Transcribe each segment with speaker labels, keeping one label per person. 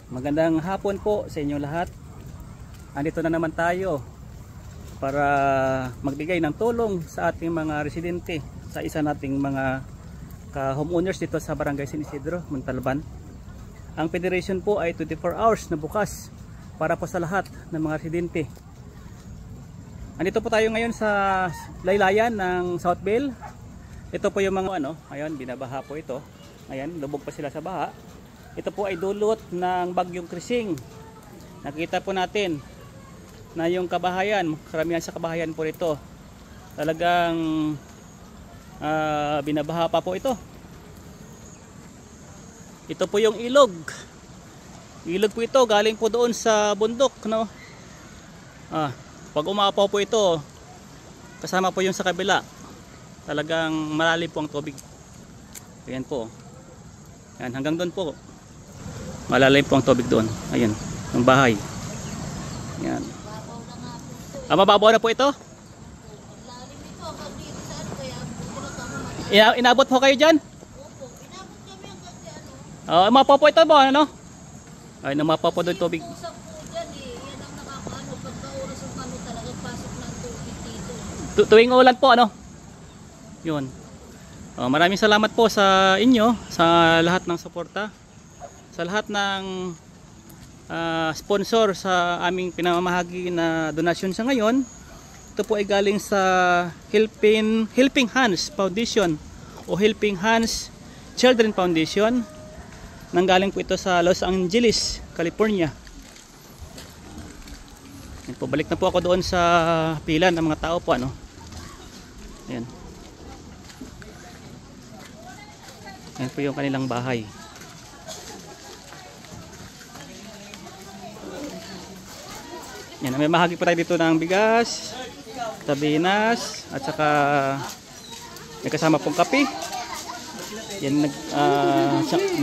Speaker 1: Magandang hapon po sa inyo lahat. Andito na naman tayo para magbigay ng tulong sa ating mga residente sa isa nating mga ka-homeowners dito sa Barangay San Isidro, Montalban. Ang federation po ay 24 hours na bukas para po sa lahat ng mga residente. Andito po tayo ngayon sa laylayan ng South Bell. Ito po yung mga ayun, binabaha po ito. Ayan, lubog pa sila sa baha. Ito po ay dulot ng bagyong Krising. Nakita po natin na yung kabahayan, karamihan sa kabahayan po ito, talagang binabaha pa po ito. Ito po yung ilog. Ilog po ito, galing po doon sa bundok, no? Pag umapaw po ito, kasama po yung sa kabila. Talagang malalim po ang tubig. Ayan po. Ayan, hanggang doon po. Malalim po ang tubig doon. Ayan, ang bahay. Ayan. Mababaw na po ito? Inabot po kayo dyan? Mapaw po ito ba? Ano? Ay, namapaw po doon tubig. Tuwing ulan po, ano? Yun. Maraming salamat po sa inyo, sa lahat ng suporta, sa lahat ng sponsor sa aming pinamamahagi na donasyon sa ngayon. Ito po ay galing sa Helping Hands Foundation o Helping Hands Children Foundation. Nanggaling po ito sa Los Angeles, California. Yan po, balik na po ako doon sa pila ng mga tao po, ano. Ayan. Ayan po yung kanilang bahay. Yan, may mahagi po tayo dito ng bigas, tabinas, at saka may kasama pong kape. Yan,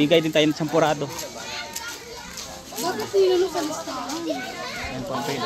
Speaker 1: bigay din tayo ng sampurado. Yan po ang pila.